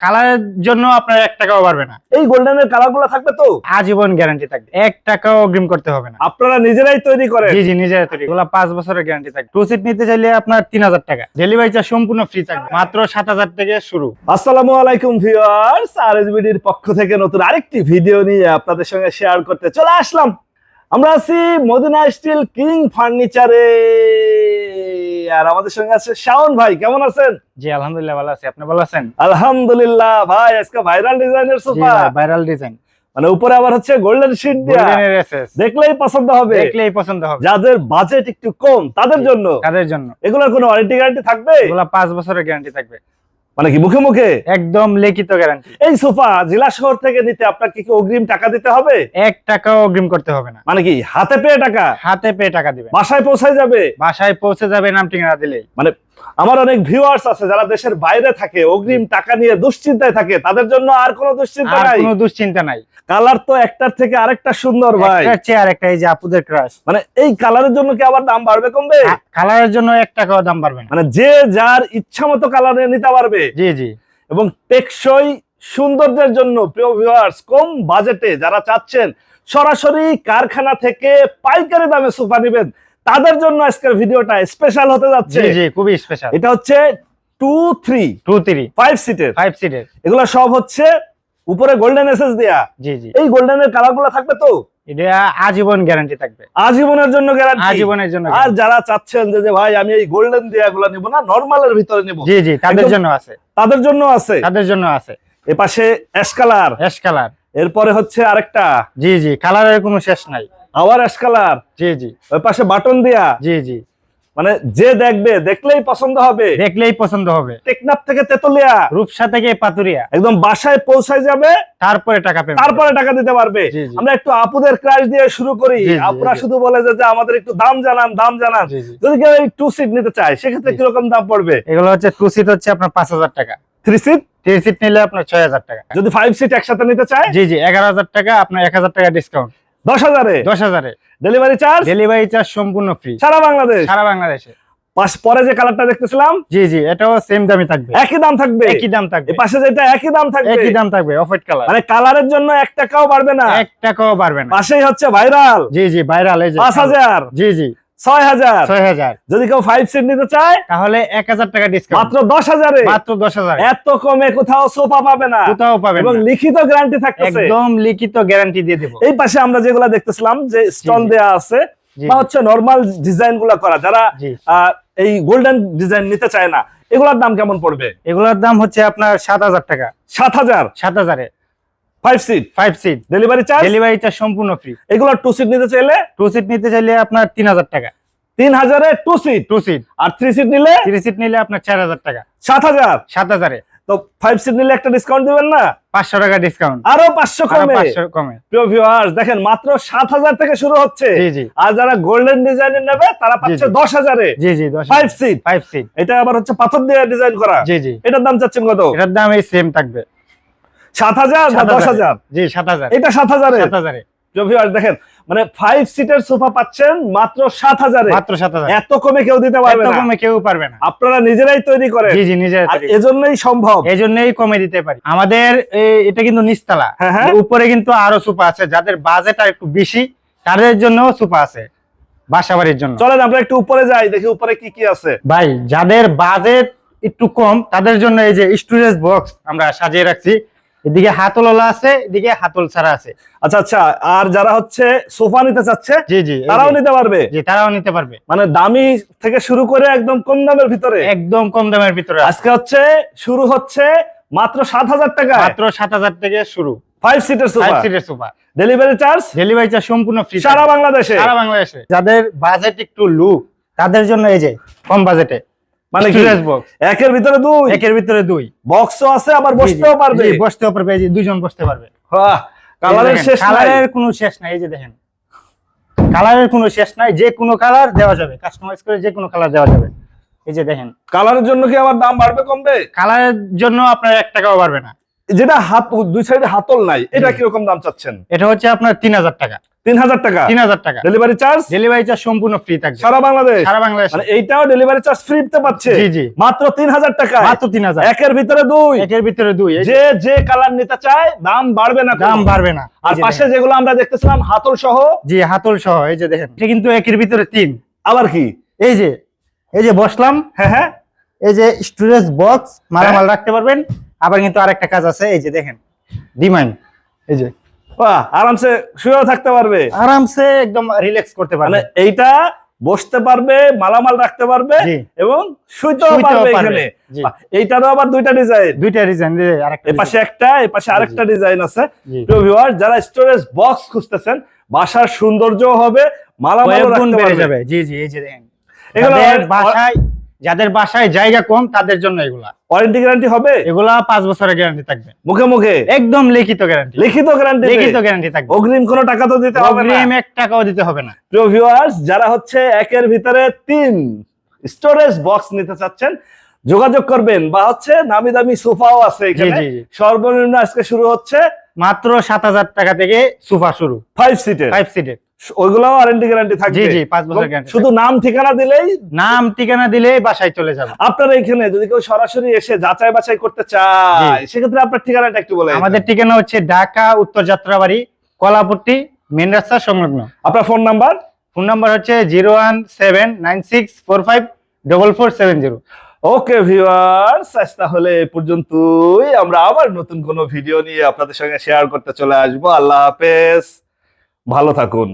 কালারের জন্য আপনার 1 টাকাও পারবে না। এই গোল্ডেনের কালারগুলো থাকবে তো আজীবন গ্যারান্টি থাকবে, 1 টাকাও অগ্রিম করতে হবে না। আপনারা নিজেরাই তৈরি করেন? জি জি, নিজেরাই তৈরি। এগুলো 5 বছরের গ্যারান্টি থাকবে। টু সিট নিতে চাইলে আপনার 3000 টাকা, ডেলিভারি চার্জ সম্পূর্ণ ফ্রি থাকবে, মাত্র 7000 থেকে শুরু। আসসালামু আলাইকুম ভিউয়ার্স, আরএসবিডির পক্ষ থেকে নতুন আরেকটি ভিডিও নিয়ে আপনাদের সঙ্গে শেয়ার করতে চলে আসলাম। আমরা আছি মদিনা স্টিল কিং ফার্নিচারে, আর আমাদের সঙ্গে আছে শাওন ভাই। কেমন আছেন? জি আলহামদুলিল্লাহ ভালো আছি, আপনি ভালো আছেন? আলহামদুলিল্লাহ ভাই। আজকে ভাইরাল ডিজাইনের সোফা, ভাইরাল ডিজাইন, মানে উপরে আবার হচ্ছে গোল্ডেন শীট দেয়া, গোল্ডেনের এসএস, দেখলেই পছন্দ হবে, দেখলেই পছন্দ হবে। যাদের বাজেট একটু কম তাদের জন্য। তাদের জন্য এগুলোর কোনো ওয়ারেন্টি গ্যারান্টি থাকবে? এগুলো 5 বছরের গ্যারান্টি থাকবে, মানে কি মুখে মুখে একদম লিখিত গ্যারান্টি। এই সোফা জেলা শহর থেকে নিতে আপনাকে কি অগ্রিম টাকা দিতে হবে? 1 টাকাও অগ্রিম করতে হবে না। মানে কি হাতে পেয়ে টাকা? হাতে পেয়ে টাকা দিবেন, বাসায় পৌঁছে যাবে? বাসায় পৌঁছে যাবে নাম ঠিকানা দিলেই। মানে আমার অনেক ভিউয়ার্স আছে যারা দেশের বাইরে থাকে, অগ্রিম টাকা নিয়ে দুশ্চিন্তায় থাকে, তাদের জন্য আর কোনো দুশ্চিন্তা আর নাই? কোনো দুশ্চিন্তা নাই। কালার তো একটার থেকে আরেকটা সুন্দর ভাই। একটা চেয়ার, একটা এই যে আপুদের ক্রাশ। মানে এই কালারের জন্য কি আবার দাম বাড়বে কমবে? কালারের জন্য 1 টাকাও দাম বাড়বে না। মানে যে যার ইচ্ছা মতো কালারে নিতে পারবে। জি জি। এবং টেকসই সৌন্দর্যের জন্য প্রিয় ভিউয়ার্স, কম বাজেটে যারা চাচ্ছেন সরাসরি কারখানা থেকে পাইকারি দামে সোফা নেবেন, তাদের জন্য আজকের ভিডিওটা স্পেশাল হতে যাচ্ছে। জি জি, খুবই স্পেশাল। এটা হচ্ছে 5 সিটের। 5 সিটের এগুলো সব হচ্ছে উপরে গোল্ডেন এসএস দেয়া। জি জি। এই গোল্ডেনের কালারগুলো থাকবে তো? এটা আজীবন গ্যারান্টি থাকবে, আজীবনের জন্য গ্যারান্টি। আজীবনের জন্য। আর যারা চাচ্ছেন যে ভাই আমি এই গোল্ডেন দেয়াগুলো নিব না, নরমালের ভিতরে নিব, জি জি, তাদের জন্য আছে, তাদের জন্য আছে। তাদের জন্য আছে। এপাশে অ্যাশ কালার, অ্যাশ কালার। এরপরে হচ্ছে আরেকটা, জি জি, কালারের কোনো শেষ নাই। আবার অ্যাশ কালার। জি জি। ওই পাশে বাটন দেয়া। জি জি। মানে যে দেখবে দেখলেই পছন্দ হবে, দেখলেই পছন্দ হবে। টেকনাফ থেকে তেতুলিয়া, রূপসা থেকে পাতুরিয়া, একদম বাসায় পৌঁছায় যাবে, তারপরে টাকা পেমেন্ট, তারপরে টাকা দিতে পারবে। জি জি। আমরা একটু আপুদের ক্রাশ দিয়ে শুরু করি। জি জি, আপুরা জি। শুধু বলে যে আমাদের একটু দাম জানান, দাম জানান। জি জি। যদি কেউ এই 2 সিট নিতে চায় সেক্ষেত্রে জি। কিরকম দাম পড়বে? এগুলো হচ্ছে 2 সিট হচ্ছে আপনার 5000 টাকা, 3 সিট 3 সিট নিলে আপনার 6000 টাকা। যদি 5 সিট একসাথে নিতে চায়? জি জি, 11000 টাকা, আপনার 1000 টাকা ডিসকাউন্ট, 10,000-এ। 10,000-এ ডেলিভারি চার্জ? ডেলিভারি চার্জ সম্পূর্ণ ফ্রি, সারা বাংলাদেশ। সারা বাংলাদেশে। পরে যে কালারটা দেখতেছিলাম, জি জি, এটাও সেম দামই থাকবে, একই দাম থাকবে। একই দাম থাকবে, এই পাশে যেটা একই দাম থাকবে, একই দাম থাকবে, অফ হোয়াইট কালার। মানে কালারের জন্য 1 টাকাও বাড়বে না, 1 টাকাও পারবে না। পাশেই হচ্ছে ভাইরাল। জি জি, ভাইরাল। এই যে 5,000, জি জি, 6,000। 6000। যদি কেউ 5 সিট নিতে চায় তাহলে 1000 টাকা ডিসকাউন্ট, মাত্র 10,000-এ। মাত্র 10,000। এত কমে কোথাও সোফা পাবে না, কোথাও পাবেন এবং না, লিখিত গ্যারান্টি থাকতেছে। একদম লিখিত গ্যারান্টি দিয়ে দেব। এই পাশে আমরা যেগুলা দেখতেছিলাম যে স্টোন জি। দেয়া আছে, জি বা হচ্ছে নরমাল ডিজাইন গুলা করা, যারা জি। এই গোল্ডেন ডিজাইন নিতে চায় না, এগুলার দাম কেমন পড়বে? এগুলোর দাম হচ্ছে আপনার 7000 টাকা, 7,000। 7000-এ 5 seat 5 seat, delivery charge? Delivery charge সম্পূর্ণ ফ্রি। এগুলা 2 সিট নিতে চাইলে? 2 সিট নিতে চাইলে আপনার 3000 টাকা, 3,000-এ 2 সিট। 2 সিট। আর 3 সিট নিলে? 3 সিট নিলে আপনার 4000 টাকা, 7,000। 7000-এ। তো 5 সিট নিলে একটা ডিসকাউন্ট দিবেন না? 500 টাকা ডিসকাউন্ট, আরো 500 আরো কমে। 500 কমে। প্রিয় ভিউয়ার্স দেখেন, মাত্র 7,000 থেকে শুরু হচ্ছে। জি জি। আর যারা গোল্ডেন ডিজাইনের নেবে তারা পাচ্ছে জি। 10,000-এ। জি জি, 10 5 সিট। 5 সিট। এটা আবার হচ্ছে পাথর দিয়ে ডিজাইন করা। জি জি। এটার দাম চাচ্ছেন কত? এটার দাম এই সেম থাকবে, 7,000 না 10,000? জি 7000, এটা 7,000-এ। 7000-এ, প্রিয় ভিউয়ার্স দেখেন, মানে 5 সিটের সোফা পাচ্ছেন মাত্র 7,000-এ। মাত্র 7000। এত কমে কেউ দিতে পারবে এত না, কমে কেউ পারবে না। আপনারা নিজেরাই তৈরি করেন। জি জি, নিজের আর এজন্যই সম্ভব। এই জন্যই কমে দিতে পারি। আমাদের এটা কিন্তু নিচতলা, হ্যাঁ, হ্যাঁ। উপরে কিন্তু আরো সোফা আছে, যাদের বাজেট আর একটু বেশি তাদের জন্য সোফা আছে, বাসাবাড়ির জন্য। চলেন আমরা একটু উপরে যাই, দেখি উপরে কি কি আছে। ভাই যাদের বাজেট একটু কম তাদের জন্য এই যে স্টোরেজ বক্স আমরা সাজিয়ে রাখছি, এদিকে হাতলওয়ালা আছে, এদিকে হাতল ছাড়া আছে। আচ্ছা আচ্ছা, আর যারা হচ্ছে সোফা নিতে চাচ্ছে জি জি, তারাও নিতে পারবে? জি, তারাও নিতে পারবে, মানে দামি থেকে শুরু করে একদম কম দামের ভিতরে। একদম কম দামের ভিতরে। আজকে হচ্ছে শুরু হচ্ছে মাত্র 7,000 টাকা, মাত্র 7000 থেকে শুরু, 5 সিটের 5 সোফা। সিটের sofa. Delivery charge? Delivery charge সম্পূর্ণ ফ্রি, সারা বাংলাদেশে। সারা বাংলাদেশে। যাদের বাজেট একটু লো তাদের জন্য এই যে কম বাজেটে মানে স্টোরেজ বক্স, একের ভিতরে 2, একের ভিতরে 2 বক্সও আছে, আবার বসতেও পারবে। জি, বসতেও পারবে, এই যে দুইজন বসতে পারবে। বাহ, কালারের শেষ নাই। কালারের কোনো শেষ নাই, এই যে দেখেন কালারের কোনো শেষ নাই, যে কোনো কালার দেওয়া যাবে, কাস্টমাইজ করে যে কোনো কালার দেওয়া যাবে। এই যে দেখেন, কালারের জন্য কি আবার দাম বাড়বে কমবে? কালারের জন্য আপনার 1 টাকাও পারবে না। যেটা হাত দুই সাইডে হাতল নাই, এটা কি রকম দাম চাচ্ছেন? এটা হচ্ছে আপনার 3000 টাকা, 3000 টাকা। 3000 টাকা। ডেলিভারি চার্জ সম্পূর্ণ ফ্রি থাকবে সারা বাংলাদেশ। সারা বাংলাদেশ। মানে এইটাও ডেলিভারি চার্জ ফ্রিতে পাচ্ছে। জি জি, মাত্র 3000 টাকা। মাত্র 3000। একের ভিতরে দুই। একের ভিতরে দুই। যে যে কালার নিতে চায় দাম বাড়বে না, দাম বাড়বে না। আর পাশে যেগুলো আমরা দেখতেছিলাম হাতল সহ। জি, হাতল সহ। এই যে দেখেন, এটা কিন্তু একের ভিতরে 3। আবার কি এই যে বসলাম, হ্যাঁ হ্যাঁ, এই যে স্টোরেজ বক্স, মালামাল রাখতে পারবেন। আবার কিন্তু আরেকটা কাজ আছে, এই যে দেখেন ডিমান্ড, এই যে বাহ, আরামসে শুয়েও থাকতে পারবে, আরামসে একদম রিল্যাক্স করতে মানে পারবে। এইটা বসতে পারবে, মালামাল রাখতে পারবে জি। এবং শুইতেও পারবে এখানে। জি। বাহ, এইটারও আবার দুইটা ডিজাইন, দুইটা ডিজাইন, আরেকটা এই পাশে একটা, এই পাশে আরেকটা ডিজাইন আছে। জি। প্রিয় ভিউয়ার, যারা স্টোরেজ বক্স খুঁজতেছেন, বাসার সৌন্দর্য হবে, মালামাল গুণ রাখতে বেড়ে পারবে। যাবে। জি জি, এই যে দেখেন, এগুলো যাদের বাসায় জায়গা কম তাদের জন্য এগুলা। ওয়ারেন্টি গ্যারান্টি হবে? এগুলা 5 বছরের গ্যারান্টি থাকবে, মুখে মুখে একদম লিখিত গ্যারান্টি। লিখিত গ্যারান্টি থাকবে। অগ্রিম কোনো টাকা তো দিতে হবে না। অগ্রিম 1 টাকাও দিতে হবে না। প্রিয় ভিউয়ার্স, যারা হচ্ছে একের ভিতরে 3 স্টোরেজ বক্স নিতে চাচ্ছেন, যোগাযোগ করবেন। বা হচ্ছে নামি দামি সোফাও আছে এখানে। জি, জি। সর্বনিম্ন আজকে শুরু হচ্ছে মাত্র 7000 টাকা থেকে সোফা শুরু, 5 সিটের। 5 সিটের। ওইগুলো ওয়ারেন্টি গ্যারান্টি থাকবে। জি জি, 5 বছর গ্যারান্টি। শুধু নাম ঠিকানা দিলেই, নাম ঠিকানা দিলেই বাসায় চলে যাবে। আপনারা এখানে যদি কেউ সরাসরি এসে যাচাই বাছাই করতে চায়, সেক্ষেত্রে আপনার ঠিকানাটা একটু বলে। আমাদের ঠিকানা হচ্ছে ঢাকা উত্তর যাত্রাবাড়ি, কলাপট্টি মেন রাস্তা সংলগ্ন। আপনার ফোন নাম্বার হচ্ছে 01796454470। ওকে ভিউয়ার্স, তাহলে এ পর্যন্তই। আমরা আবার নতুন কোনো ভিডিও নিয়ে আপনাদের সঙ্গে শেয়ার করতে চলে আসবো। আল্লাহ হাফেজ, ভালো থাকুন।